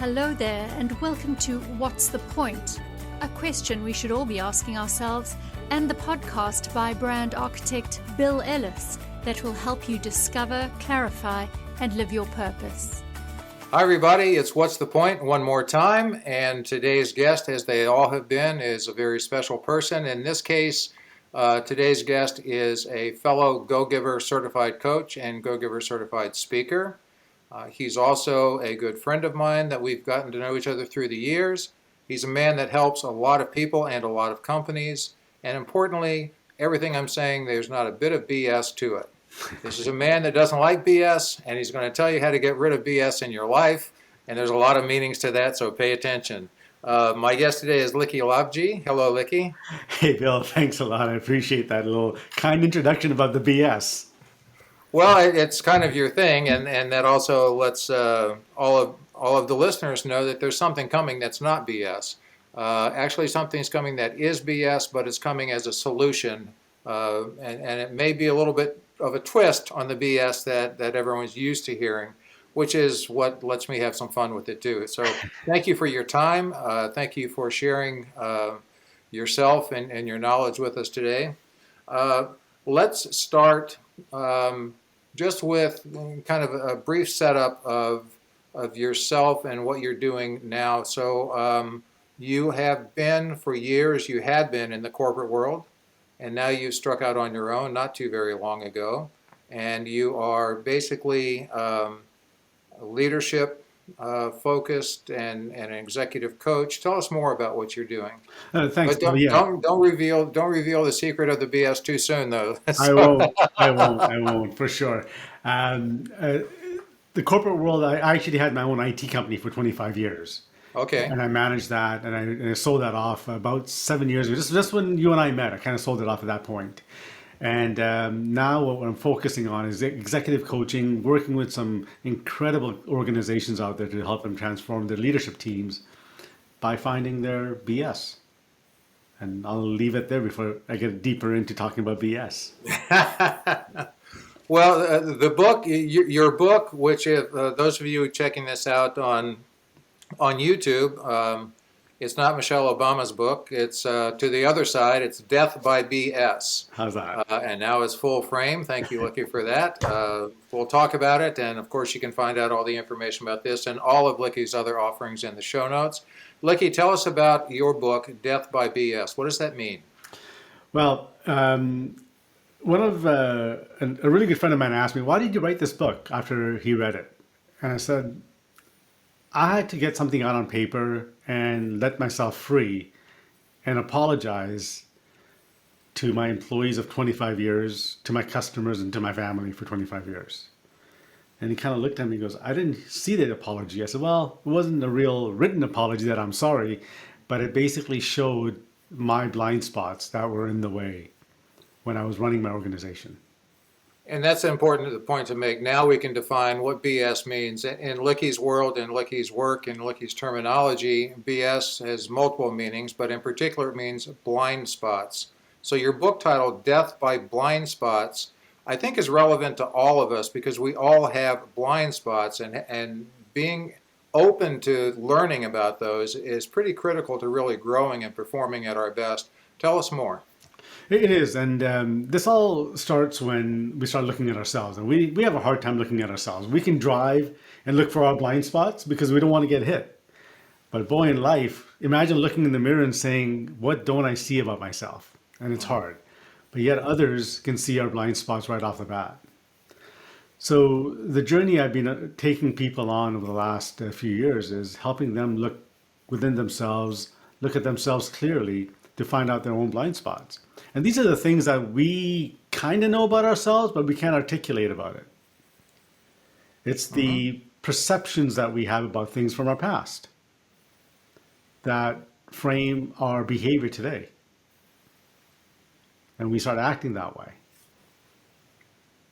Hello there, and welcome to What's the Point? A question we should all be asking ourselves, and the podcast by brand architect Bill Ellis that will help you discover, clarify, and live your purpose. Hi everybody, it's What's the Point one more time, and today's guest, as they all have been, is a very special person. In this case, today's guest is a fellow Go-Giver certified coach and Go-Giver certified speaker. He's also a good friend of mine that we've gotten to know each other through the years. He's a man that helps a lot of people and a lot of companies, and importantly, everything I'm saying, there's not a bit of BS to it. This is a man that doesn't like BS, and he's going to tell you how to get rid of BS in your life, and there's a lot of meanings to that, so pay attention. My guest today is Likky Lavji. Hello, Likky. Hey, Bill, thanks a lot. I appreciate that little kind introduction about the BS. Well, it's kind of your thing, and that also lets all of the listeners know that there's something coming that's not BS. Actually, something's coming that is BS, but it's coming as a solution, and it may be a little bit of a twist on the BS that everyone's used to hearing, which is what lets me have some fun with it too. So thank you for your time. Thank you for sharing yourself and your knowledge with us today. Let's start just with kind of a brief setup of yourself and what you're doing now. So you have been for years, you had been in the corporate world, and now you've struck out on your own not too very long ago, and you are basically leadership focused and an executive coach. Tell us more about what you're doing. Thanks. But don't reveal the secret of the BS too soon, though. I won't for sure. The corporate world, I actually had my own IT company for 25 years. Okay. And I managed that, and I sold that off about 7 years ago. Just when you and I met, I kind of sold it off at that point. And now what I'm focusing on is executive coaching, working with some incredible organizations out there to help them transform their leadership teams by finding their BS. And I'll leave it there before I get deeper into talking about BS. Well, the book, your book, which if those of you checking this out on YouTube, it's not Michelle Obama's book. It's to the other side. It's Death by BS. How's that? And now it's full frame. Thank you, Likky, for that. We'll talk about it. And, of course, you can find out all the information about this and all of Likky's other offerings in the show notes. Likky, tell us about your book, Death by BS. What does that mean? Well, one of a really good friend of mine asked me, why did you write this book after he read it? And I said, I had to get something out on paper and let myself free and apologize to my employees of 25 years, to my customers, and to my family for 25 years. And he kind of looked at me and goes, I didn't see that apology. I said, well, it wasn't a real written apology that I'm sorry, but it basically showed my blind spots that were in the way when I was running my organization. And that's an important point to make. Now we can define what BS means. In Likky's world, in Likky's work, in Likky's terminology, BS has multiple meanings, but in particular it means blind spots. So your book title, Death by Blind Spots, I think is relevant to all of us because we all have blind spots, and being open to learning about those is pretty critical to really growing and performing at our best. Tell us more. It is, and this all starts when we start looking at ourselves, and we have a hard time looking at ourselves. We can drive and look for our blind spots because we don't want to get hit. But boy, in life, imagine looking in the mirror and saying, what don't I see about myself? And it's hard. But yet others can see our blind spots right off the bat. So the journey I've been taking people on over the last few years is helping them look within themselves, look at themselves clearly to find out their own blind spots. And these are the things that we kind of know about ourselves, but we can't articulate about it. It's the perceptions that we have about things from our past that frame our behavior today. And we start acting that way.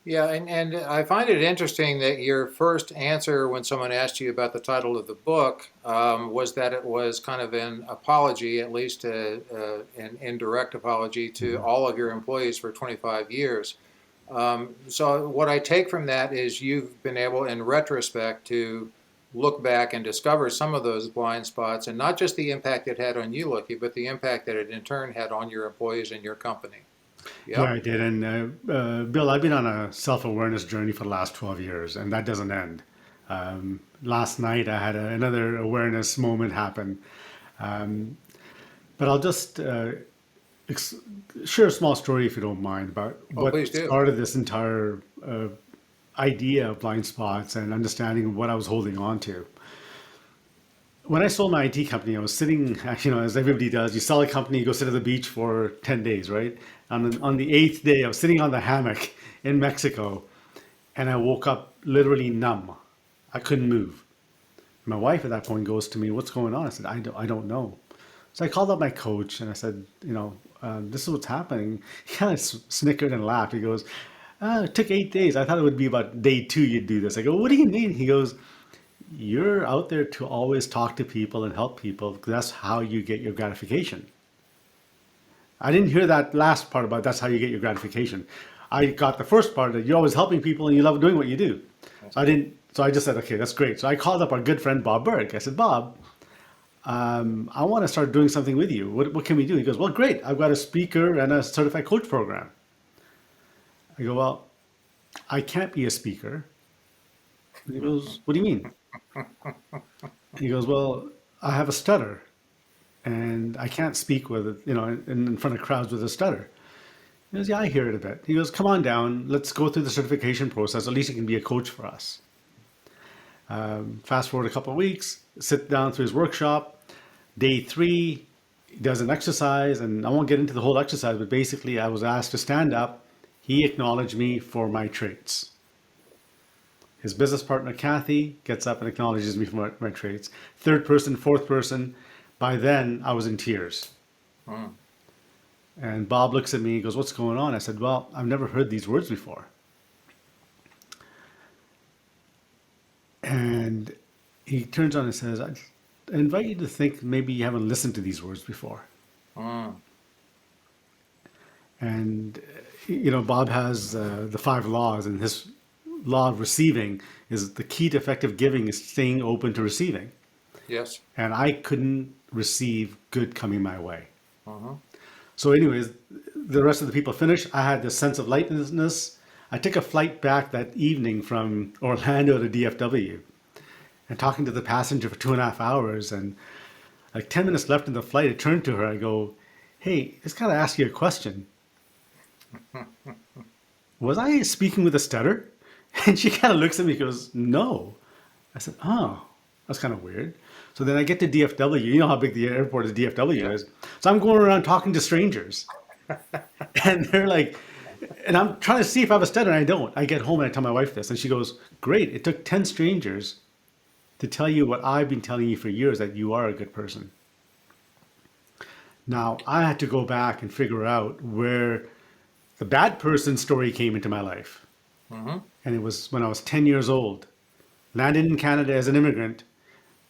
Yeah, and I find it interesting that your first answer when someone asked you about the title of the book was that it was kind of an apology, at least an indirect apology to all of your employees for 25 years. So what I take from that is you've been able, in retrospect, to look back and discover some of those blind spots, and not just the impact it had on you, Likky, but the impact that it in turn had on your employees and your company. Yeah, Yep. I did. And Bill, I've been on a self-awareness journey for the last 12 years, and that doesn't end. Last night, I had another awareness moment happen. But I'll just ex- share a small story, if you don't mind, about Oh, what please do. started this entire idea of blind spots and understanding what I was holding on to. When I sold my IT company, I was sitting, as everybody does, you sell a company, you go sit at the beach for 10 days, right? On the eighth day, I was sitting on the hammock in Mexico, and I woke up literally numb. I couldn't move. My wife at that point goes to me, "What's going on?" I said, I don't know." So I called up my coach and I said, this is what's happening. He kind of snickered and laughed. He goes, "It took 8 days. I thought it would be about day two you'd do this." I go, "What do you mean?" He goes, "You're out there to always talk to people and help people because that's how you get your gratification." I didn't hear that last part about that's how you get your gratification. I got the first part that you're always helping people and you love doing what you do. So I didn't. So I just said, "Okay, that's great." So I called up our good friend Bob Berg. I said, "Bob, I want to start doing something with you. What can we do?" He goes, "Well, great. I've got a speaker and a certified coach program." I go, "Well, I can't be a speaker." And he goes, "What do you mean?" He goes, "Well, I have a stutter and I can't speak with it, in front of crowds with a stutter." He goes, "Yeah, I hear it a bit." He goes, "Come on down. Let's go through the certification process. At least you can be a coach for us." Fast forward a couple of weeks, sit down through his workshop. Day three, he does an exercise, and I won't get into the whole exercise, but basically I was asked to stand up. He acknowledged me for my traits. His business partner, Kathy, gets up and acknowledges me for my traits. Third person, fourth person. By then, I was in tears. Mm. And Bob looks at me and goes, "What's going on?" I said, "Well, I've never heard these words before." And he turns on and says, "I invite you to think maybe you haven't listened to these words before." Mm. And, Bob has the five laws, and his law of receiving is the key to effective giving is staying open to receiving. Yes. And I couldn't receive good coming my way. Uh-huh. So, anyways, the rest of the people finished. I had this sense of lightness. I took a flight back that evening from Orlando to DFW and talking to the passenger for 2.5 hours. And like 10 minutes left in the flight, I turned to her. I go, "Hey, just got to ask you a question. Was I speaking with a stutter?" And she kind of looks at me and goes, "No." I said, "Oh, that's kind of weird." So then I get to DFW. You know how big the airport of DFW Yeah. is. So I'm going around talking to strangers. And they're like, and I'm trying to see if I have a stutter, and I don't. I get home and I tell my wife this, and she goes, "Great. It took 10 strangers to tell you what I've been telling you for years, that you are a good person." Now, I had to go back and figure out where the bad person story came into my life. Mm-hmm. And it was when I was 10 years old. Landed in Canada as an immigrant.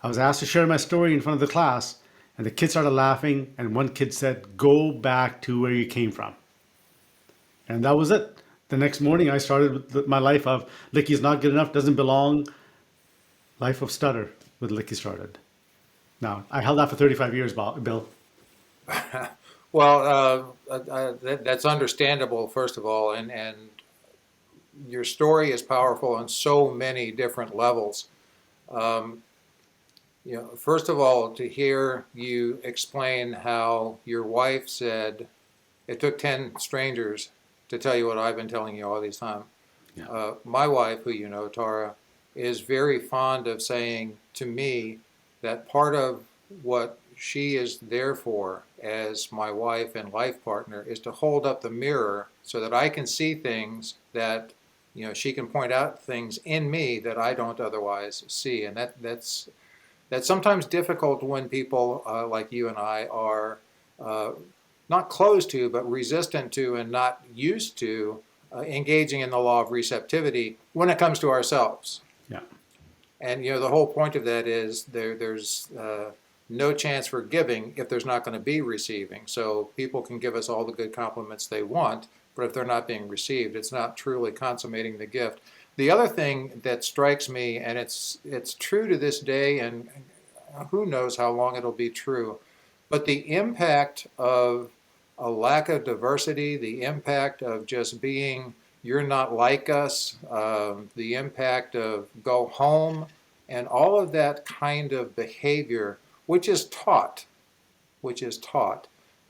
I was asked to share my story in front of the class, and the kids started laughing, and one kid said, "Go back to where you came from." And that was it. The next morning, I started with my life of Likky's not good enough, doesn't belong. Life of stutter with Likky started. Now, I held that for 35 years, Bill. Well, that's understandable, first of all, and your story is powerful on so many different levels. Um, first of all, to hear you explain how your wife said it took 10 strangers to tell you what I've been telling you all these time. Yeah. My wife, who you know, Tara, is very fond of saying to me that part of what she is there for as my wife and life partner is to hold up the mirror so that I can see things that she can point out things in me that I don't otherwise see, and that's sometimes difficult when people like you and I are uh, not closed to, but resistant to and not used to engaging in the law of receptivity when it comes to ourselves. Yeah. And the whole point of that is there's no chance for giving if there's not going to be receiving. So people can give us all the good compliments they want, but if they're not being received, it's not truly consummating the gift. The other thing that strikes me, and it's true to this day, and who knows how long it'll be true, but the impact of a lack of diversity, the impact of just being, you're not like us, the impact of go home, and all of that kind of behavior, which is taught,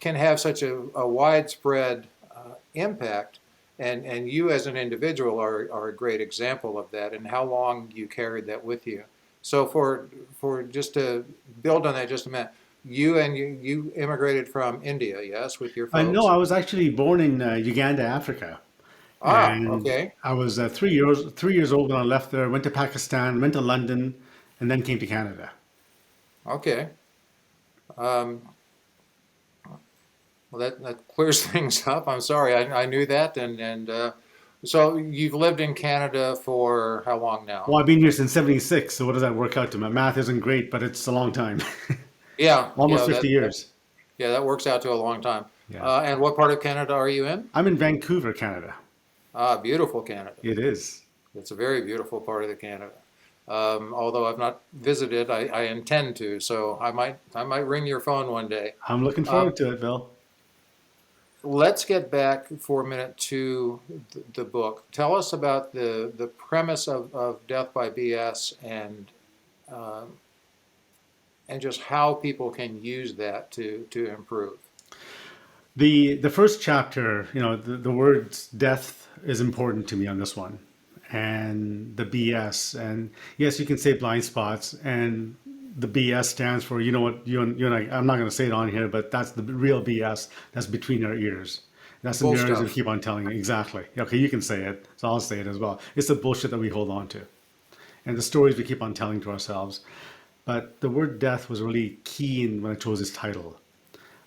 can have such a widespread impact. And you as an individual are a great example of that, and how long you carried that with you. So for just to build on that just a minute, you immigrated from India, yes, with your No, folks? I was actually born in Uganda, Africa. Ah, And okay, I was 3 years old when I left there, went to Pakistan, went to London, and then came to Canada. okay. Um, well, that clears things up. I'm sorry, I knew that, and so you've lived in Canada for how long now? Well, I've been here since 76, so what does that work out to? My math isn't great, but it's a long time. Yeah, Almost yeah, 50 years. yeah, that works out to a long time. Yeah. And what part of Canada are you in? I'm in Vancouver, Canada. Ah, beautiful Canada. It is. It's a very beautiful part of the Canada. Although I've not visited, I intend to. So I might ring your phone one day. I'm looking Um, forward to it, Bill. let's get back for a minute to the book. Tell us about the premise of Death by BS um, and just how people can use that to improve. The first chapter, the words death is important to me on this one, and the BS, and yes, you can say blind spots, and the BS stands for, you know what, you and I, I'm not going to say it on here, but that's the real BS that's between our ears. That's the Bull narratives that we stuff. keep on telling you. Exactly. Okay, you can say it, so I'll say it as well. It's the bullshit that we hold on to, and the stories we keep on telling to ourselves. But the word death was really key when I chose this title.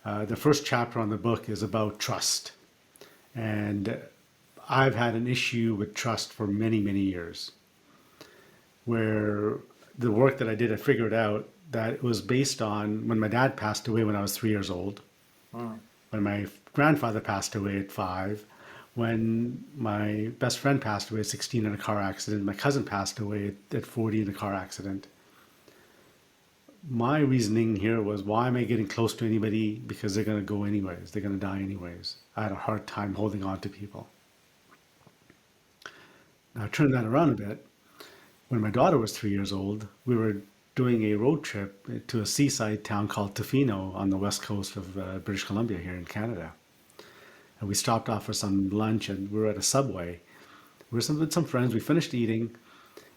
The first chapter on the book is about trust. And I've had an issue with trust for many, many years, where the work that I did, I figured out that it was based on when my dad passed away when I was 3 years old, Hmm. when my grandfather passed away at 5, when my best friend passed away at 16 in a car accident, my cousin passed away at 40 in a car accident. My reasoning here was, why am I getting close to anybody? Because they're going to go anyways. They're going to die anyways. I had a hard time holding on to people. Now, turn that around a bit. When my daughter was 3 years old, we were doing a road trip to a seaside town called Tofino on the west coast of British Columbia here in Canada. And we stopped off for some lunch, and we were at a Subway. We were with some friends. We finished eating,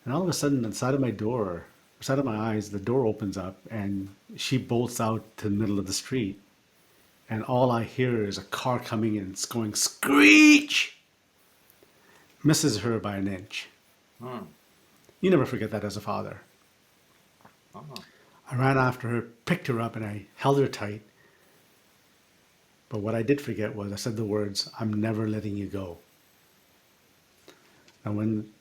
and all of a sudden, on the side of my door, side of my eyes, the door opens up, and she bolts out to the middle of the street. And all I hear is a car coming in. It's going screech. Misses her by an inch. Hmm. You never forget that as a father. Oh. I ran after her, picked her up, and I held her tight. But what I did forget was I said the words, "I'm never letting you go." And when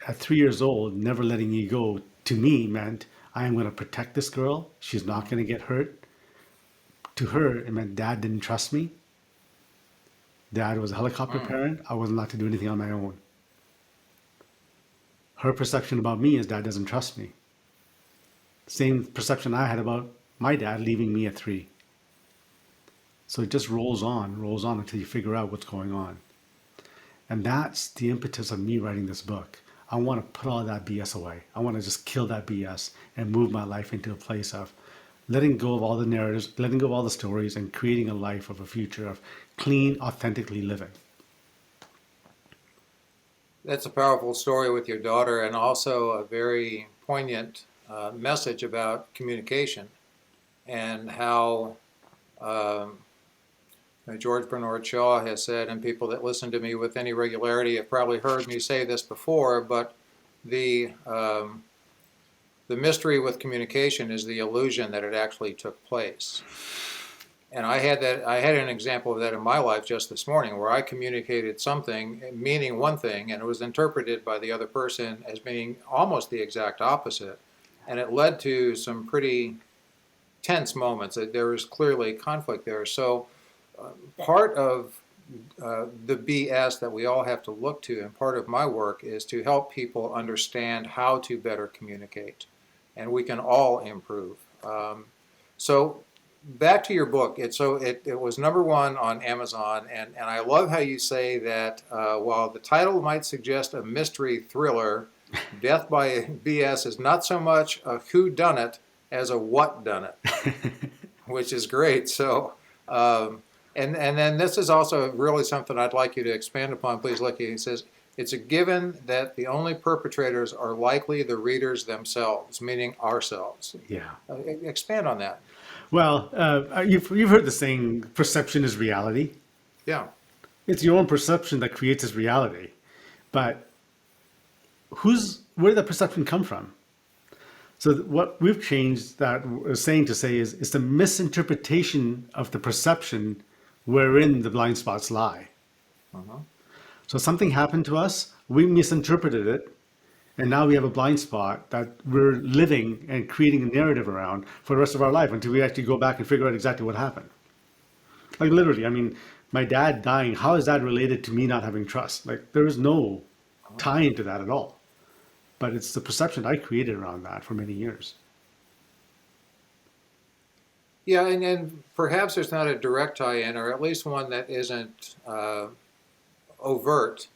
at 3 years old, never letting you go to me meant I am going to protect this girl. She's not going to get hurt. To her, it meant dad didn't trust me. Dad was a helicopter Hmm. parent. I wasn't allowed to do anything on my own. Her perception about me is dad doesn't trust me. Same perception I had about my dad leaving me at 3. So it just rolls on until you figure out what's going on. And that's the impetus of me writing this book. I want to put all that BS away. I want to just kill that BS and move my life into a place of letting go of all the narratives, letting go of all the stories, and creating a life of a future of clean, authentically living. That's a powerful story with your daughter, and also a very poignant message about communication and how George Bernard Shaw has said, and people that listen to me with any regularity have probably heard me say this before, but the mystery with communication is the illusion that it actually took place. And I had an example of that in my life just this morning, where I communicated something meaning one thing, and it was interpreted by the other person as being almost the exact opposite, and it led to some pretty tense moments. There was clearly conflict there. So part of the BS that we all have to look to. And part of my work is to help people understand how to better communicate. And we can all improve. So back to your book. It was #1 on Amazon. And I love how you say that while the title might suggest a mystery thriller, Death by BS is not so much a whodunit as a whatdunit, which is great. So, and then this is also really something I'd like you to expand upon, please, Likky. He says, it's a given that the only perpetrators are likely the readers themselves, meaning ourselves. Yeah. Expand on that. Well, you've heard the saying, perception is reality. Yeah. It's your own perception that creates this reality. But where did that perception come from? So what we've changed that saying to say is, it's the misinterpretation of the perception wherein the blind spots lie. So something happened to us, we misinterpreted it, and now we have a blind spot that we're living and creating a narrative around for the rest of our life until we actually go back and figure out exactly what happened. Like literally, I mean, my dad dying, how is that related to me not having trust? Like there is no tie into that at all. But it's the perception I created around that for many years. Yeah, and perhaps there's not a direct tie-in, or at least one that isn't overt.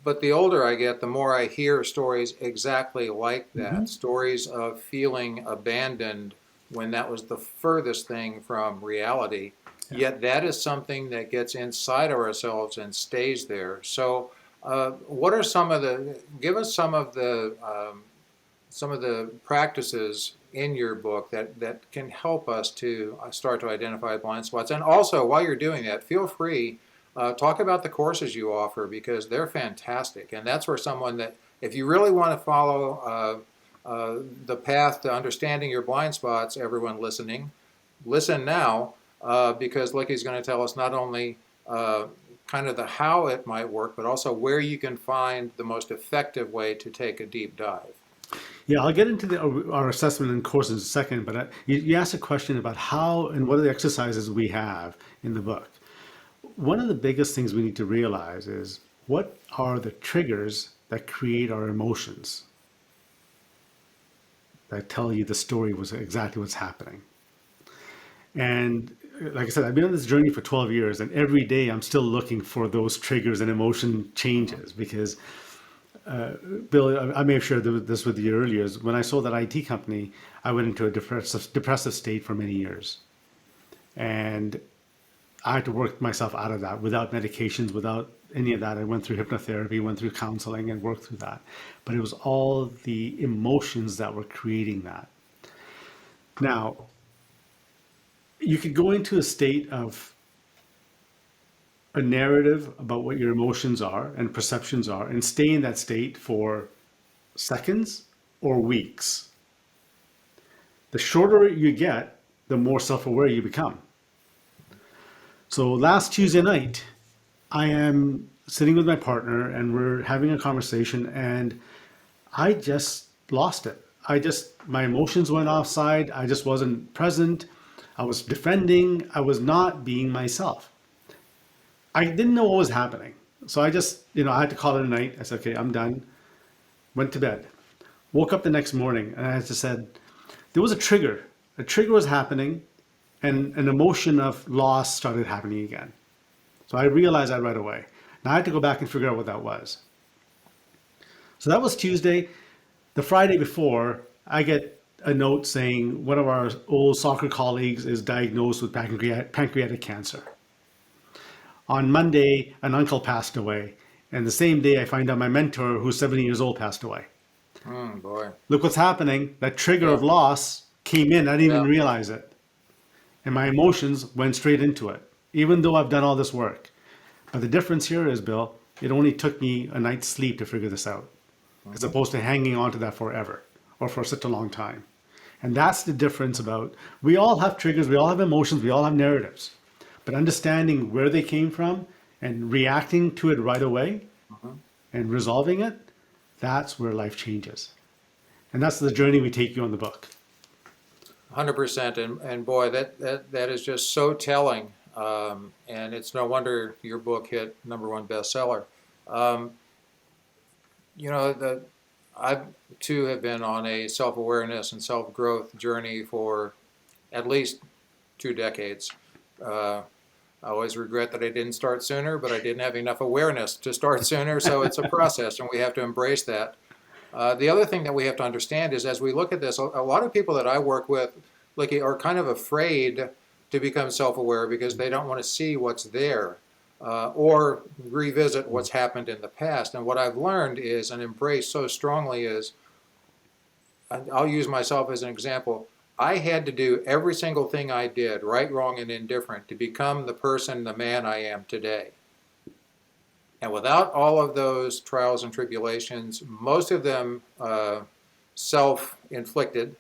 But the older I get, the more I hear stories exactly like that. Stories of feeling abandoned when that was the furthest thing from reality. Yet that is something that gets inside of ourselves and stays there. So what are give us some of the practices in your book that can help us to start to identify blind spots. And also, while you're doing that, feel free, talk about the courses you offer, because they're fantastic. And that's where someone that, if you really want to follow the path to understanding your blind spots, everyone listening, listen now, because Likky's going to tell us not only kind of the how it might work, but also where you can find the most effective way to take a deep dive. Yeah, I'll get into our assessment and course in a second, but you asked a question about how and what are the exercises we have in the book. One of the biggest things we need to realize is, what are the triggers that create our emotions that tell you the story was exactly what's happening? And like I said, I've been on this journey for 12 years, and every day I'm still looking for those triggers and emotion changes, because Bill, I may have shared this with you earlier. When I sold that IT company, I went into a depressive state for many years. And I had to work myself out of that without medications, without any of that. I went through hypnotherapy, went through counseling, and worked through that. But it was all the emotions that were creating that. Now, you could go into a state of a narrative about what your emotions are and perceptions are, and stay in that state for seconds or weeks. The shorter you get, the more self-aware you become. So last Tuesday night, I am sitting with my partner and we're having a conversation, and I just lost it. My emotions went offside. I just wasn't present. I was defending. I was not being myself. I didn't know what was happening. So I just, I had to call it a night. I said, okay, I'm done. Went to bed. Woke up the next morning, and I just said, there was a trigger. A trigger was happening, and an emotion of loss started happening again. So I realized that right away. Now I had to go back and figure out what that was. So that was Tuesday. The Friday before, I get a note saying one of our old soccer colleagues is diagnosed with pancreatic cancer. On Monday, an uncle passed away. And the same day, I find out my mentor, who's 70 years old, passed away. Boy. Look what's happening. That trigger of loss came in. I didn't even realize it. And my emotions went straight into it, even though I've done all this work. But the difference here is, Bill, it only took me a night's sleep to figure this out, as opposed to hanging on to that forever or for such a long time. And that's the difference about, we all have triggers, we all have emotions, we all have narratives. But understanding where they came from and reacting to it right away and resolving it, that's where life changes. And that's the journey we take you on the book. 100%. And boy, that is just so telling. And it's no wonder your book hit #1 bestseller. Um, I too have been on a self-awareness and self-growth journey for at least 2 decades. I always regret that I didn't start sooner, but I didn't have enough awareness to start sooner, so it's a process, and we have to embrace that. The other thing that we have to understand is, as we look at this, a lot of people that I work with, Likky, are kind of afraid to become self-aware because they don't want to see what's there or revisit what's happened in the past. And what I've learned is, and embraced so strongly, is, I'll use myself as an example. I had to do every single thing I did, right, wrong, and indifferent, to become the person, the man I am today. And without all of those trials and tribulations, most of them self-inflicted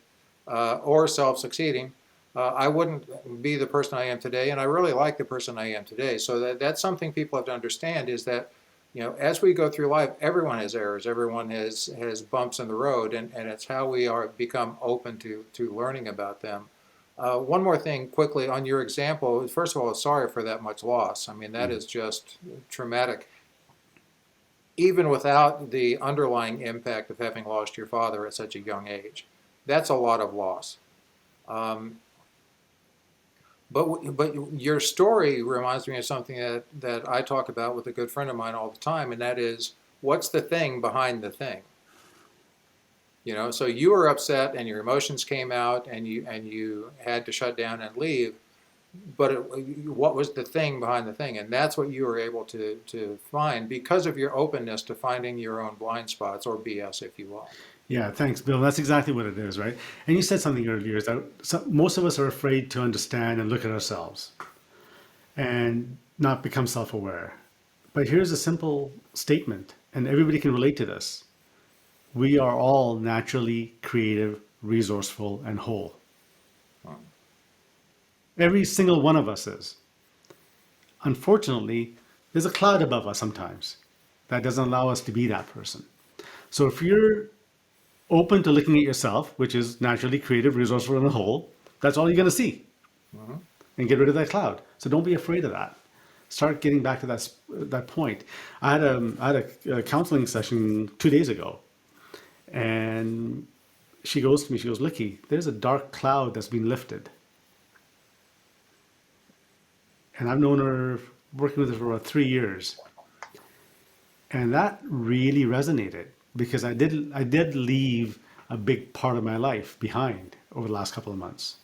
or self-succeeding, I wouldn't be the person I am today, and I really like the person I am today. So that's something people have to understand, is that, as we go through life, everyone has errors, everyone has bumps in the road, and it's how we become open to learning about them. One more thing quickly on your example. First of all, sorry for that much loss. I mean, that is just traumatic. Even without the underlying impact of having lost your father at such a young age, that's a lot of loss. But your story reminds me of something that I talk about with a good friend of mine all the time, and that is, what's the thing behind the thing? So you were upset and your emotions came out and you had to shut down and leave, but what was the thing behind the thing? And that's what you were able to find because of your openness to finding your own blind spots, or BS, if you will. Yeah, thanks, Bill. That's exactly what it is, right? And you said something earlier, is that most of us are afraid to understand and look at ourselves and not become self-aware. But here's a simple statement, and everybody can relate to this. We are all naturally creative, resourceful, and whole. Every single one of us is. Unfortunately, there's a cloud above us sometimes that doesn't allow us to be that person. So if you're open to looking at yourself, which is naturally creative, resourceful, and whole, that's all you're going to see. And get rid of that cloud. So don't be afraid of that. Start getting back to that point. I had a counseling session 2 days ago, and she goes to me, she goes, "Likky, there's a dark cloud that's been lifted." And I've known her, working with her for about 3 years. And that really resonated, because I did leave a big part of my life behind over the last couple of months.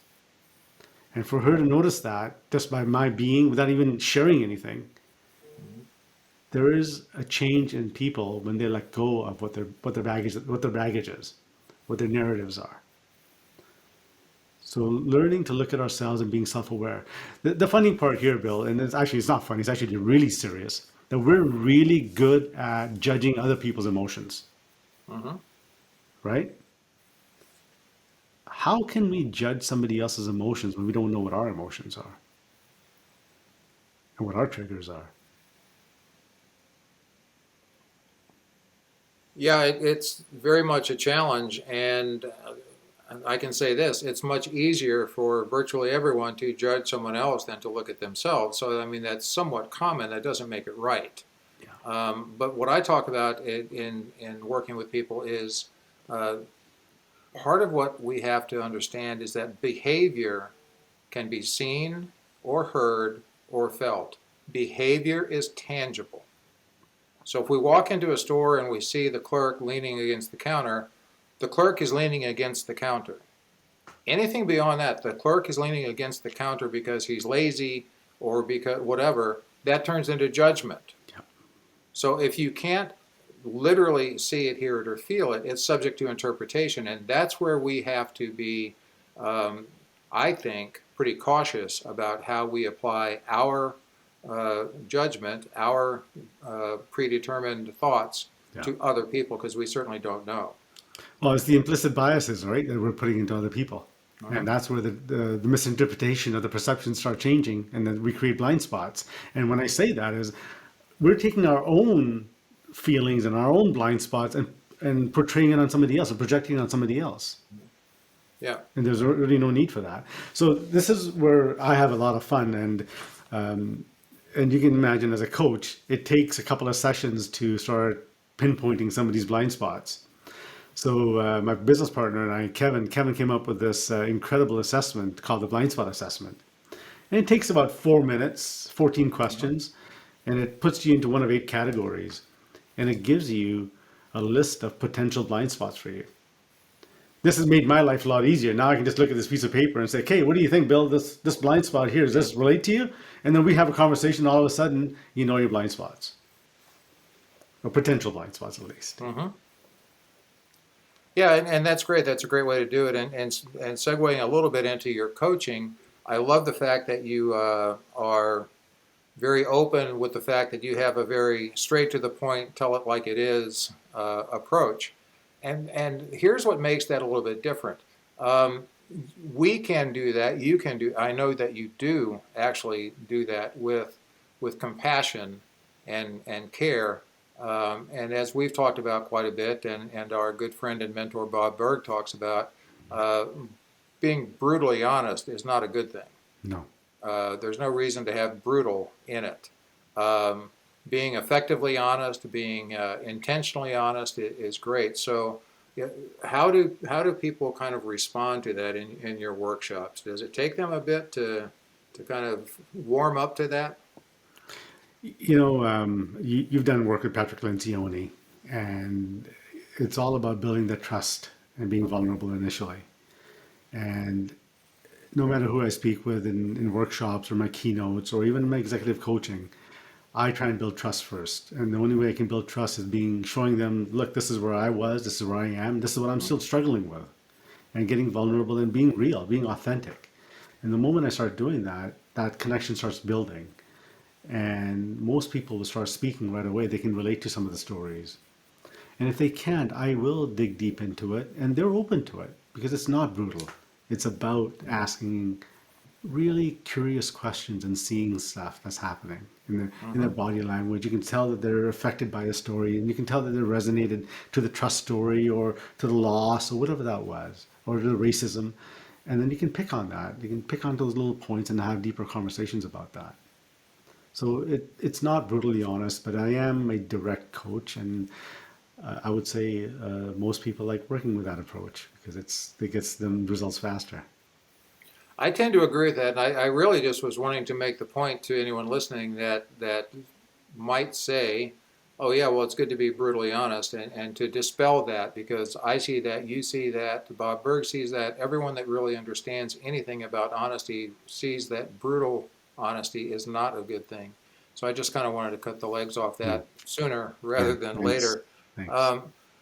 And for her to notice that just by my being, without even sharing anything, there is a change in people when they let go of what their baggage is, what their narratives are. So learning to look at ourselves and being self-aware. The funny part here, Bill, and it's not funny, it's actually really serious, that we're really good at judging other people's emotions. Right? How can we judge somebody else's emotions when we don't know what our emotions are and what our triggers are? Yeah, it's very much a challenge, and I can say this: it's much easier for virtually everyone to judge someone else than to look at themselves. So, I mean, that's somewhat common. That doesn't make it right. But what I talk about in working with people is part of what we have to understand is that behavior can be seen or heard or felt. Behavior is tangible. So if we walk into a store and we see the clerk leaning against the counter, the clerk is leaning against the counter. Anything beyond that, the clerk is leaning against the counter because he's lazy or because whatever, that turns into judgment. So if you can't literally see it, hear it, or feel it, it's subject to interpretation. And that's where we have to be, I think, pretty cautious about how we apply our judgment, our predetermined thoughts to other people, because we certainly don't know. Well, it's the implicit biases, right, that we're putting into other people. And that's where the misinterpretation of the perceptions start changing, and then we create blind spots. And when I say that is, we're taking our own feelings and our own blind spots and portraying it on somebody else, or projecting it on somebody else. Yeah. And there's really no need for that. So this is where I have a lot of fun. And And you can imagine as a coach, it takes a couple of sessions to start pinpointing some of these blind spots. So my business partner and I, Kevin came up with this incredible assessment called the blind spot assessment. And it takes about 4 minutes, 14 questions, and it puts you into one of 8 categories. And it gives you a list of potential blind spots for you. This has made my life a lot easier. Now I can just look at this piece of paper and say, okay, what do you think, Bill? This blind spot here, does this relate to you? And then we have a conversation. All of a sudden, you know your blind spots, or potential blind spots at least. Mm-hmm. Yeah, and that's great. That's a great way to do it. And segueing a little bit into your coaching, I love the fact that you are very open with the fact that you have a very straight to the point, tell it like it is approach. And here's what makes that a little bit different. We can do that. You can do. I know that you do actually do that with compassion and care. And as we've talked about quite a bit, and our good friend and mentor Bob Berg talks about, being brutally honest is not a good thing. No. There's no reason to have brutal in it. Being effectively honest, being intentionally honest is great. So, how do people kind of respond to that in your workshops? Does it take them a bit to kind of warm up to that? You've done work with Patrick Lencioni, and it's all about building the trust and being vulnerable initially. And no matter who I speak with in workshops or my keynotes or even my executive coaching, I try and build trust first. And the only way I can build trust is showing them, look, this is where I was, this is where I am, this is what I'm still struggling with. And getting vulnerable and being real, being authentic. And the moment I start doing that, that connection starts building. And most people will start speaking right away. They can relate to some of the stories. And if they can't, I will dig deep into it. And they're open to it because it's not brutal. It's about asking really curious questions and seeing stuff that's happening in their body language. You can tell that they're affected by the story, and you can tell that they're resonated to the trust story or to the loss or whatever that was, or to the racism. And then you can pick on that. You can pick on those little points and have deeper conversations about that. So it's not brutally honest, but I am a direct coach, and I would say most people like working with that approach because it gets them results faster. I tend to agree with that, and I really just was wanting to make the point to anyone listening that might say, oh yeah, well, it's good to be brutally honest, and to dispel that, because I see that, you see that, Bob Berg sees that, everyone that really understands anything about honesty sees that brutal honesty is not a good thing. So I just kind of wanted to cut the legs off that sooner rather than later. Thanks.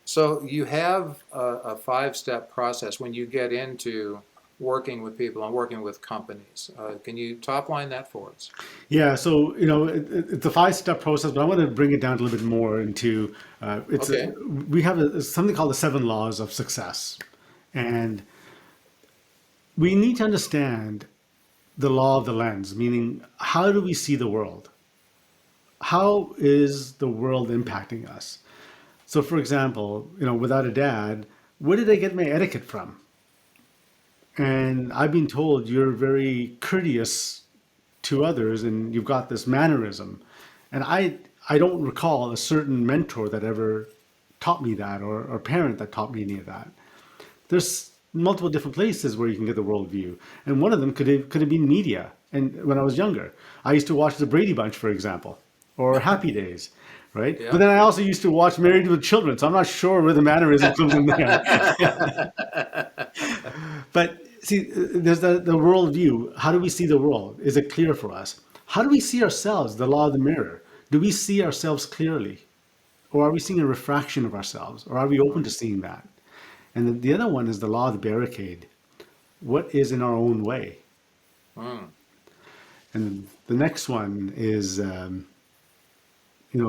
So you have a 5-step process when you get into working with people and working with companies. Can you top line that for us? Yeah, so it's a 5-step process, but I want to bring it down a little bit more into we have something called the 7 laws of success, and we need to understand the law of the lens, meaning how do we see the world? How is the world impacting us? So, for example, without a dad, where did I get my etiquette from? And I've been told you're very courteous to others and you've got this mannerism. And I don't recall a certain mentor that ever taught me that, or parent that taught me any of that. There's multiple different places where you can get the worldview. And one of them could have been media. And when I was younger, I used to watch the Brady Bunch, for example, or Happy Days, right? Yeah. But then I also used to watch Married with Children, so I'm not sure where the mannerism comes in there. But see, there's the worldview. How do we see the world? Is it clear for us? How do we see ourselves, the law of the mirror? Do we see ourselves clearly? Or are we seeing a refraction of ourselves? Or are we open to seeing that? And then the other one is the law of the barricade. What is in our own way? And the next one is,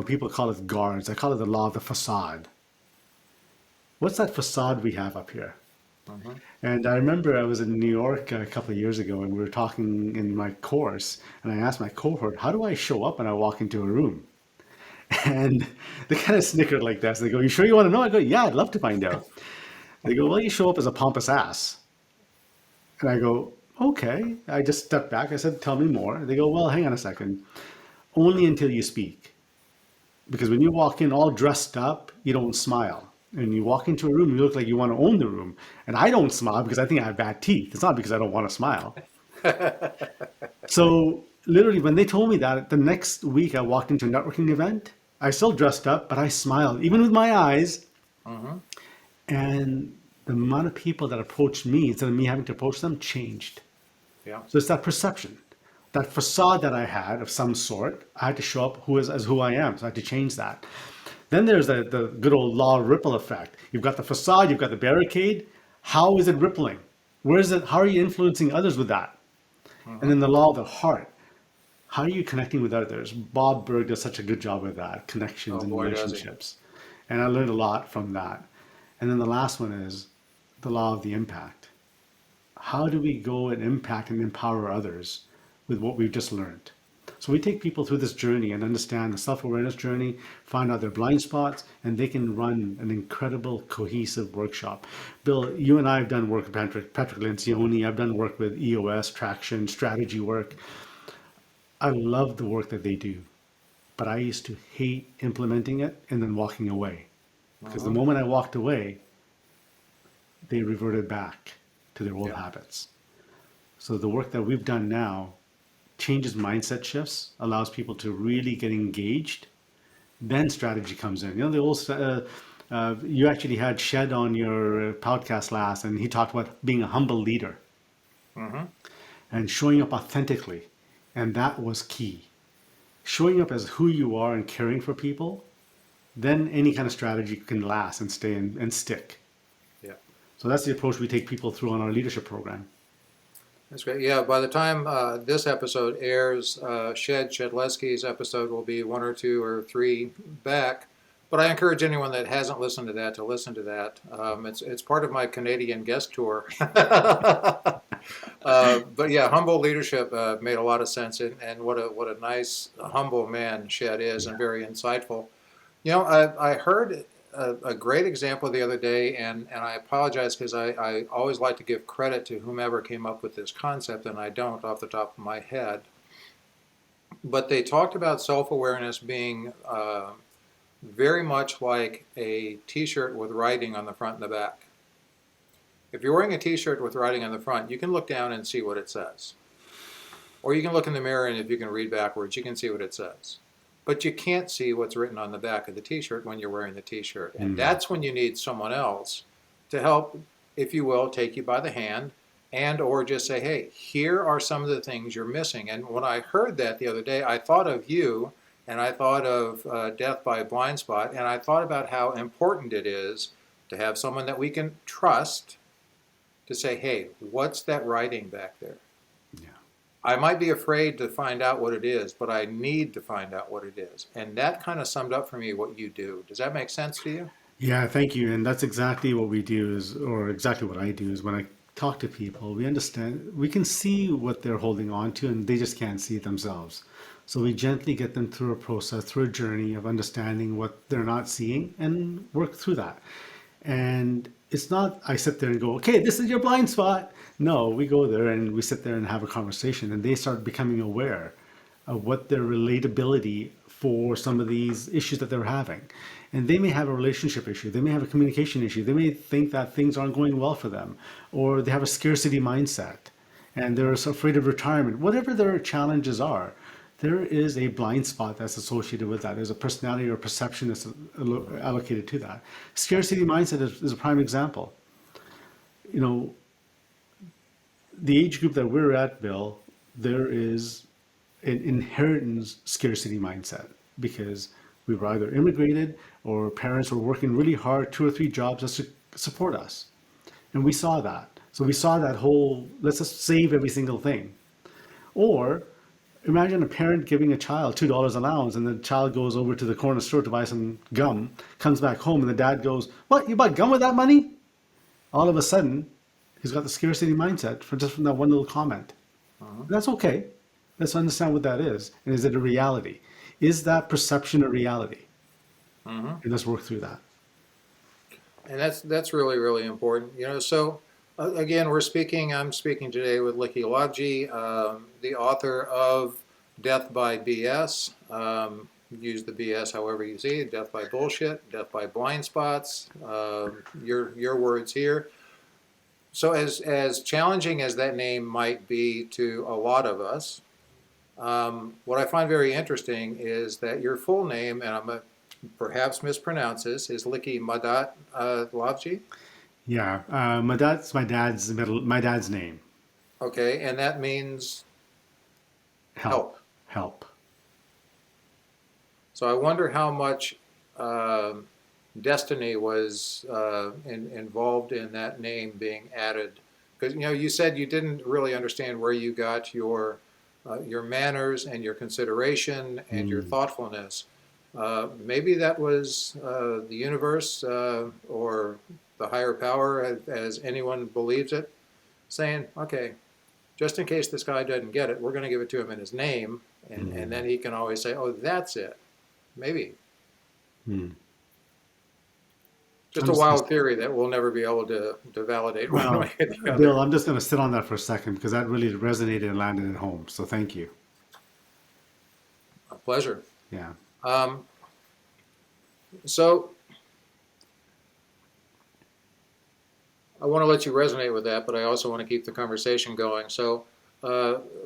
people call it guards. I call it the law of the facade. What's that facade we have up here? And I remember I was in New York a couple of years ago, and we were talking in my course, and I asked my cohort, how do I show up when I walk into a room? And they kind of snickered like that. So they go, you sure you want to know? I go, yeah, I'd love to find out. They go, well, you show up as a pompous ass. And I go, Okay. I just stepped back. I said, tell me more. They go, well, hang on a second. Only until you speak. Because when you walk in all dressed up, you don't smile. And you walk into a room, you look like you want to own the room. And I don't smile because I think I have bad teeth. It's not because I don't want to smile. So literally, when they told me that, the next week I walked into a networking event. I still dressed up, but I smiled, even with my eyes. Hmm. And the amount of people that approached me, instead of me having to approach them, changed. Yeah. So it's that perception, that facade that I had of some sort. I had to show up as who I am. So I had to change that. Then there's the good old law of ripple effect. You've got the facade, you've got the barricade. How is it rippling? Where is it? How are you influencing others with that? And Hmm. then the law of the heart. How are you connecting with others? Bob Berg does such a good job with that, connections Oh and boy, does he. relationships. And I learned a lot from that. And then the last one is the law of the impact. How do we go and impact and empower others with what we've just learned? So we take people through this journey and understand the self-awareness journey, find out their blind spots, and they can run an incredible cohesive workshop. Bill, you and I have done work with Patrick Lencioni. I've done work with EOS, traction, strategy work. I love the work that they do, but I used to hate implementing it and then walking away. Because the Hmm. moment I walked away, they reverted back to their old Yeah. habits. So the work that we've done now changes mindset shifts, allows people to really get engaged. Then strategy comes in. You know, the old, you actually had Shed on your podcast last, and he talked about being a humble leader Hmm. and showing up authentically. And that was key. Showing up as who you are and caring for people, then any kind of strategy can last and stay and stick. Yeah. So that's the approach we take people through on our leadership program. That's great. Yeah, by the time this episode airs, Shedlesky's episode will be 1 or 2 or 3 back. But I encourage anyone that hasn't listened to that to listen to that. It's part of my Canadian guest tour. But yeah, humble leadership made a lot of sense, and what a nice humble man Shed is, and Yeah. very insightful. You know, I heard a great example the other day, and I apologize because I always like to give credit to whomever came up with this concept, and I don't off the top of my head. But they talked about self-awareness being very much like a T-shirt with writing on the front and the back. If you're wearing a T-shirt with writing on the front, you can look down and see what it says. Or you can look in the mirror, and if you can read backwards, you can see what it says. But you can't see what's written on the back of the T-shirt when you're wearing the T-shirt. And Mm. that's when you need someone else to help, if you will, take you by the hand and or just say, hey, here are some of the things you're missing. And when I heard that the other day, I thought of you, and I thought of death by blind spot, and I thought about how important it is to have someone that we can trust to say, hey, what's that writing back there? Yeah. I might be afraid to find out what it is, but I need to find out what it is. And that kind of summed up for me what you do. Does that make sense to you? Yeah, thank you. And that's exactly what we do is, or exactly what I do is when I talk to people, we understand, we can see what they're holding on to and they just can't see it themselves. So we gently get them through a process, through a journey of understanding what they're not seeing and work through that. And it's not, I sit there and go, okay, this is your blind spot. No, we go there and we sit there and have a conversation and they start becoming aware of what their relatability for some of these issues that they're having. And they may have a relationship issue, they may have a communication issue, they may think that things aren't going well for them, or they have a scarcity mindset and they're so afraid of retirement. Whatever their challenges are, there is a blind spot that's associated with that. There's a personality or perception that's allocated to that. Scarcity mindset is a prime example. You know, the age group that we're at, Bill, there is an inheritance scarcity mindset because we were either immigrated or parents were working really hard, 2 or 3 jobs just to support us. And we saw that. So we saw that whole, let's just save every single thing. Or imagine a parent giving a child $2 allowance and the child goes over to the corner store to buy some gum, comes back home and the dad goes, what, you bought gum with that money? All of a sudden, he's got the scarcity mindset from that one little comment. That's okay. Let's understand what that is. And is it a reality? Is that perception a reality? Mm-hmm. And let's work through that. And that's really, really important. You know, so Again, I'm speaking today with Likky Lavji, the author of Death by BS. Use the BS however you see it, death by bullshit, death by blind spots, your words here. So as challenging as that name might be to a lot of us, what I find very interesting is that your full name, and I'm going to perhaps mispronounce this, is Likky Madat Lavji. Yeah, Madat's my dad's name. Okay, and that means help. Help. So I wonder how much destiny was involved in that name being added, because you said you didn't really understand where you got your manners and your consideration and your thoughtfulness. Maybe that was the universe or the higher power, as anyone believes it, saying, okay, just in case this guy doesn't get it, we're going to give it to him in his name, and then he can always say, oh, that's it. Maybe. Just a wild theory that we'll never be able to validate one way or the other. Bill, I'm just going to sit on that for a second because that really resonated and landed at home. So thank you. A pleasure. Yeah. So I want to let you resonate with that, but I also want to keep the conversation going. So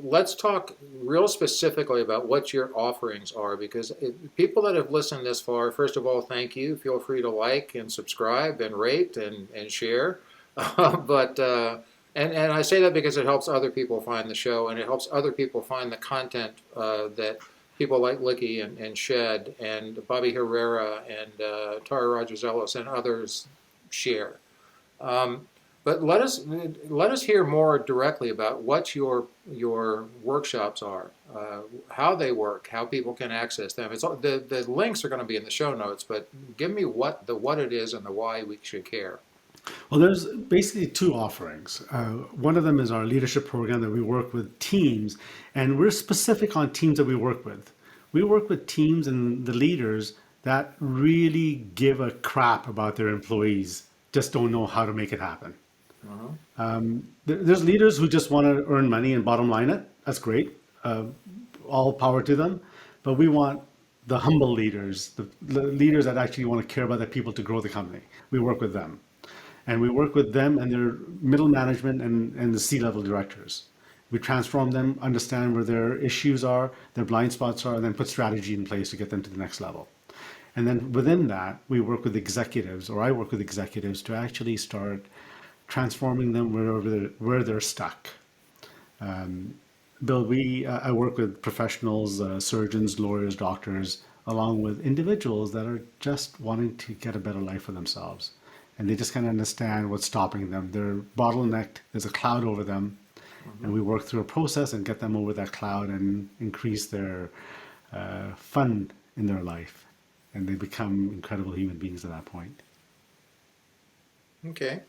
let's talk real specifically about what your offerings are, because people that have listened this far, first of all, thank you. Feel free to like and subscribe and rate and share. And I say that because it helps other people find the show, and it helps other people find the content that people like Likky and Shed and Bobby Herrera and Tara Rogers Ellis and others share. But let us hear more directly about what your workshops are, how they work, how people can access them. It's the links are going to be in the show notes, but give me what it is and the why we should care. Well, there's basically two offerings. One of them is our leadership program that we work with teams, and we're specific on teams that we work with. We work with teams and the leaders that really give a crap about their employees, just don't know how to make it happen. There's leaders who just want to earn money and bottom line it. That's great. All power to them. But we want the humble leaders, the leaders that actually want to care about their people to grow the company. We work with them. And we work with them and their middle management and the C-level directors. We transform them, understand where their issues are, their blind spots are, and then put strategy in place to get them to the next level. And then within that, we work with executives, or I work with executives to actually start transforming them where they're stuck. Bill, I work with professionals, surgeons, lawyers, doctors, along with individuals that are just wanting to get a better life for themselves. And they just kind of understand what's stopping them. They're bottlenecked, there's a cloud over them, and we work through a process and get them over that cloud and increase their fun in their life. And they become incredible human beings at that point. Okay.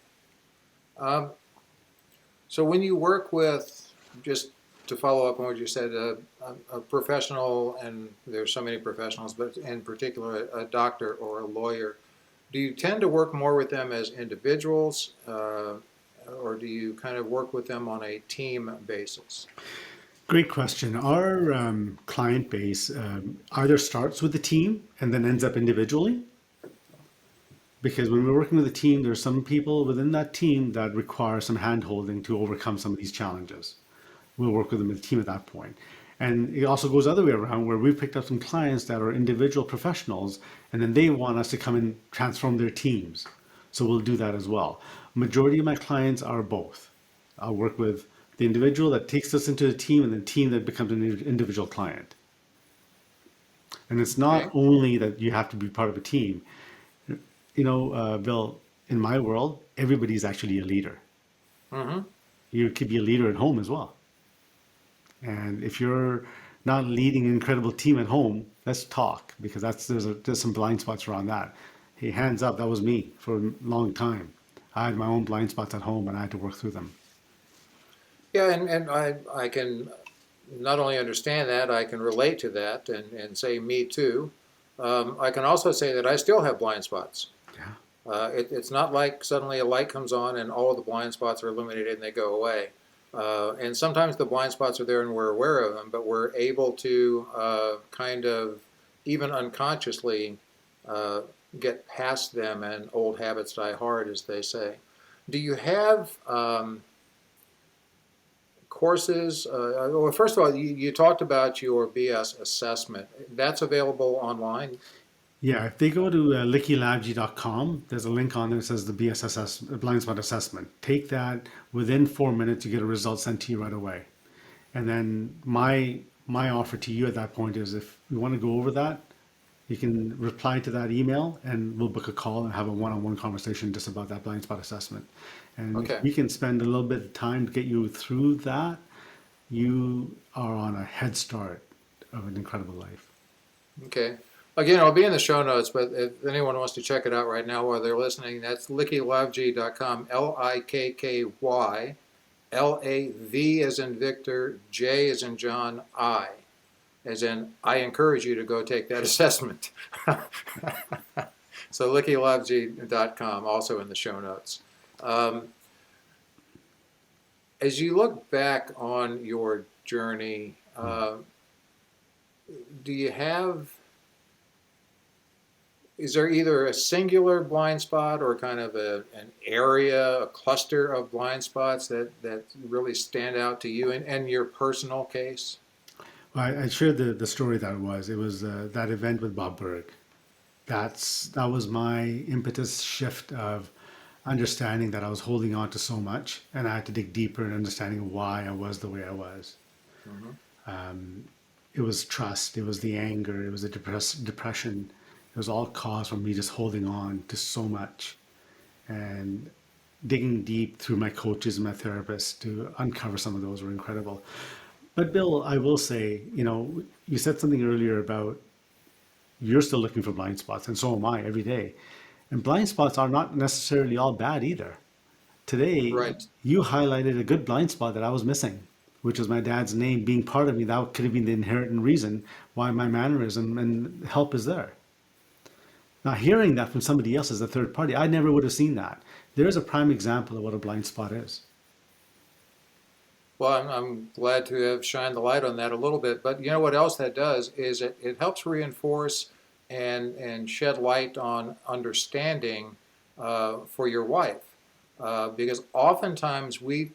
So when you work with, just to follow up on what you said, a professional, and there's so many professionals, but in particular a doctor or a lawyer, do you tend to work more with them as individuals, or do you kind of work with them on a team basis? Great question. Our client base either starts with the team and then ends up individually. Because when we're working with a team, there's some people within that team that require some hand-holding to overcome some of these challenges. We'll work with them as a team at that point. And it also goes the other way around, where we've picked up some clients that are individual professionals, and then they want us to come and transform their teams. So we'll do that as well. Majority of my clients are both. I'll work with the individual that takes us into the team, and the team that becomes an individual client. And it's not only that you have to be part of a team. Bill, in my world, everybody's actually a leader. You could be a leader at home as well. And if you're not leading an incredible team at home, let's talk, because there's some blind spots around that. Hey, hands up, that was me for a long time. I had my own blind spots at home, and I had to work through them. Yeah, and I can not only understand that, I can relate to that and say me too. I can also say that I still have blind spots. Yeah. It's not like suddenly a light comes on and all of the blind spots are illuminated and they go away. And sometimes the blind spots are there and we're aware of them, but we're able to kind of, even unconsciously, get past them, and old habits die hard, as they say. Do you have courses? Well, first of all, you talked about your BS assessment. That's available online? Yeah, if they go to LickyLabji.com, there's a link on there that says the BSSS blind spot assessment. Take that. Within 4 minutes, you get a result sent to you right away. And then my offer to you at that point is, if you want to go over that, you can reply to that email and we'll book a call and have a one-on-one conversation just about that blind spot assessment. And Okay. if we can spend a little bit of time to get you through that, you are on a head start of an incredible life. Okay. Again, it'll be in the show notes, but if anyone wants to check it out right now while they're listening, that's LickyLavji.com, Likky, Lav as in Victor, J as in John, I, as in I encourage you to go take that assessment. So LickyLavji.com, also in the show notes. As you look back on your journey, do you have, is there either a singular blind spot or kind of an area, a cluster of blind spots that really stand out to you in your personal case? I shared the story that it was that event with Bob Berg. That was my impetus shift of understanding that I was holding on to so much, and I had to dig deeper in understanding why I was the way I was. It was trust, it was the anger, it was the depression. It was all caused from me just holding on to so much, and digging deep through my coaches and my therapists to uncover some of those were incredible. But Bill, I will say, you said something earlier about you're still looking for blind spots, and so am I every day. And blind spots are not necessarily all bad either. Today, Right. you highlighted a good blind spot that I was missing, which was my dad's name being part of me. That could have been the inherent reason why my mannerism and help is there. Now, hearing that from somebody else as a third party, I never would have seen that. There's a prime example of what a blind spot is. Well, I'm glad to have shined the light on that a little bit. But you know what else that does is it helps reinforce and shed light on understanding for your wife. Because oftentimes we,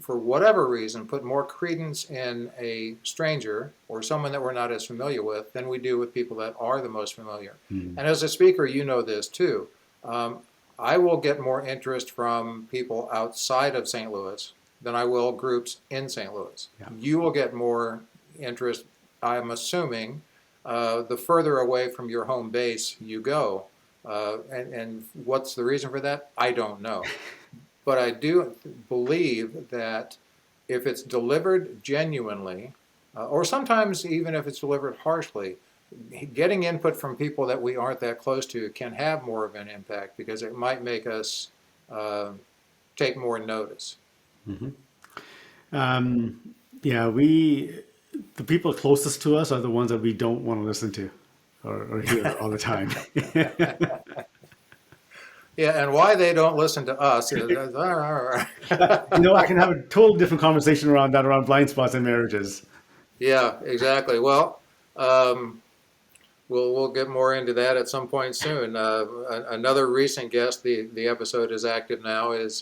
for whatever reason, put more credence in a stranger or someone that we're not as familiar with than we do with people that are the most familiar. And as a speaker, you know this too. I will get more interest from people outside of St. Louis than I will groups in St. Louis. Yeah. You will get more interest, I'm assuming, the further away from your home base you go. And what's the reason for that? I don't know. But I do believe that if it's delivered genuinely, or sometimes even if it's delivered harshly, getting input from people that we aren't that close to can have more of an impact because it might make us take more notice. Yeah, the people closest to us are the ones that we don't want to listen to or hear all the time. Yeah, and why they don't listen to us is, I can have a total different conversation around blind spots in marriages. yeah, exactly. Well, we'll get more into that at some point soon. Another recent guest, the episode is active now, is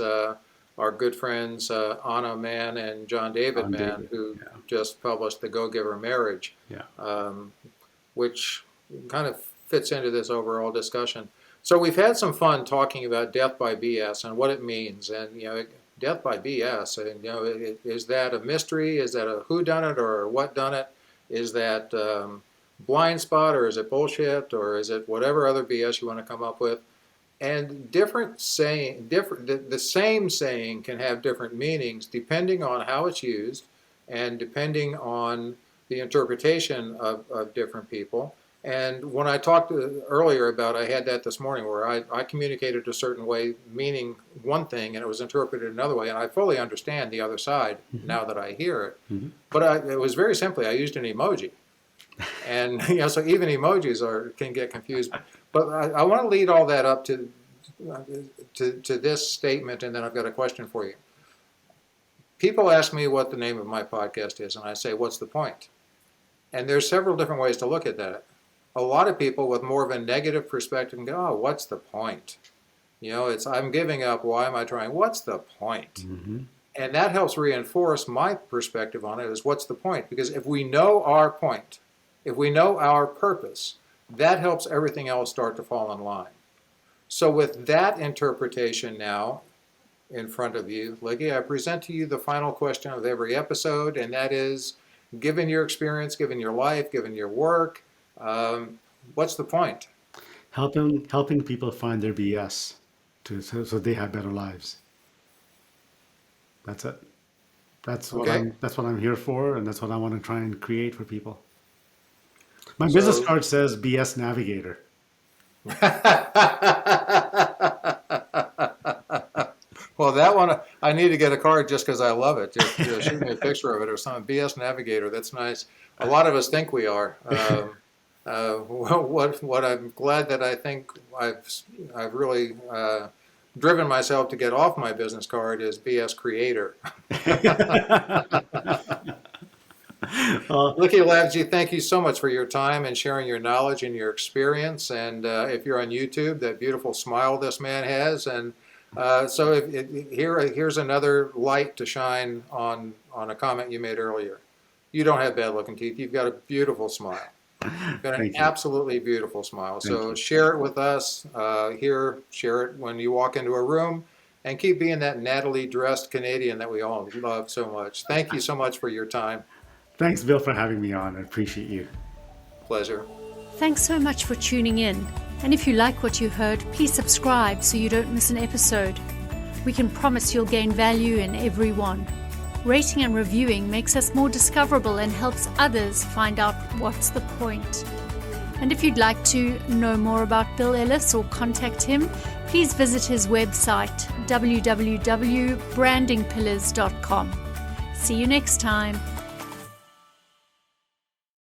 our good friends Anna Mann and John David Mann, who just published The Go-Giver Marriage, which kind of fits into this overall discussion. So we've had some fun talking about death by BS and what it means, and death by BS. And is that a mystery? Is that a whodunit or what done it? Is that blind spot, or is it bullshit, or is it whatever other BS you want to come up with? And the same saying can have different meanings depending on how it's used and depending on the interpretation of different people. And when I talked earlier about, I had that this morning where I communicated a certain way, meaning one thing, and it was interpreted another way, and I fully understand the other side now that I hear it. But it was very simply, I used an emoji. And so even emojis can get confused. But I want to lead all that up to to this statement, and then I've got a question for you. People ask me what the name of my podcast is, and I say, what's the point? And there's several different ways to look at that. A lot of people with more of a negative perspective can go, oh, what's the point? It's I'm giving up. Why am I trying? What's the point? Mm-hmm. And that helps reinforce my perspective on it is what's the point? Because if we know our point, if we know our purpose, that helps everything else start to fall in line. So with that interpretation now in front of you, Likky, I present to you the final question of every episode, and that is, given your experience, given your life, given your work, what's the point? Helping people find their BS so they have better lives. That's it. That's what I'm here for, and that's what I want to try and create for people. My business card says BS Navigator. Well, that one, I need to get a card just because I love it. Just shoot me a picture of it or something. BS Navigator, that's nice. A lot of us think we are. What I'm glad that I think I've really driven myself to get off my business card is BS Creator. Likky Lavji, thank you so much for your time and sharing your knowledge and your experience. And if you're on YouTube, that beautiful smile this man has. And so here's another light to shine on a comment you made earlier. You don't have bad-looking teeth. You've got a beautiful smile. You've got an absolutely beautiful smile. So share it with us here. Share it when you walk into a room. And keep being that Natalie dressed Canadian that we all love so much. Thank you so much for your time. Thanks, Bill, for having me on. I appreciate you. Pleasure. Thanks so much for tuning in. And if you like what you heard, please subscribe so you don't miss an episode. We can promise you'll gain value in every one. Rating and reviewing makes us more discoverable and helps others find out what's the point. And if you'd like to know more about Bill Ellis or contact him, please visit his website, www.brandingpillars.com. See you next time.